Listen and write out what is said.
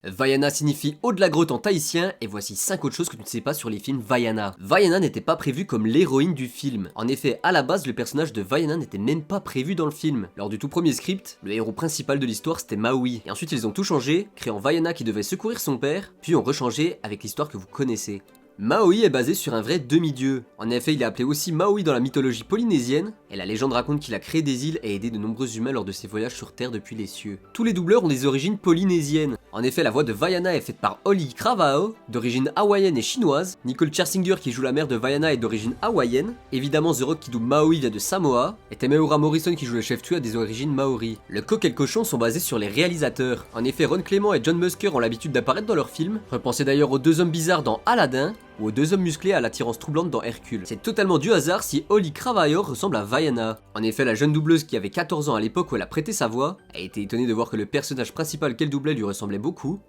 Vaiana signifie haut de la grotte en tahitien, et voici 5 autres choses que tu ne sais pas sur les films Vaiana. Vaiana n'était pas prévue comme l'héroïne du film. En effet, à la base, le personnage de Vaiana n'était même pas prévu dans le film. Lors du tout premier script, le héros principal de l'histoire c'était Maui. Et ensuite ils ont tout changé, créant Vaiana qui devait secourir son père, puis ont rechangé avec l'histoire que vous connaissez. Maui est basé sur un vrai demi-dieu. En effet, il est appelé aussi Maui dans la mythologie polynésienne, et la légende raconte qu'il a créé des îles et aidé de nombreux humains lors de ses voyages sur Terre depuis les cieux. Tous les doubleurs ont des origines polynésiennes. En effet, la voix de Vaiana est faite par Oli Kravao, d'origine hawaïenne et chinoise. Nicole Scherzinger qui joue la mère de Vaiana est d'origine hawaïenne. Évidemment, The Rock qui double Maui vient de Samoa. Et Temuera Morrison qui joue le chef tueur a des origines maoris. Le coq et le cochon sont basés sur les réalisateurs. En effet, Ron Clement et John Musker ont l'habitude d'apparaître dans leurs films. Repensez d'ailleurs aux deux hommes bizarres dans Aladdin, ou aux deux hommes musclés à l'attirance troublante dans Hercule. C'est totalement du hasard si Oli Kravao ressemble à Vaiana. En effet, la jeune doubleuse qui avait 14 ans à l'époque où elle a prêté sa voix a été étonnée de voir que le personnage principal qu'elle doublait lui ressemblait beaucoup.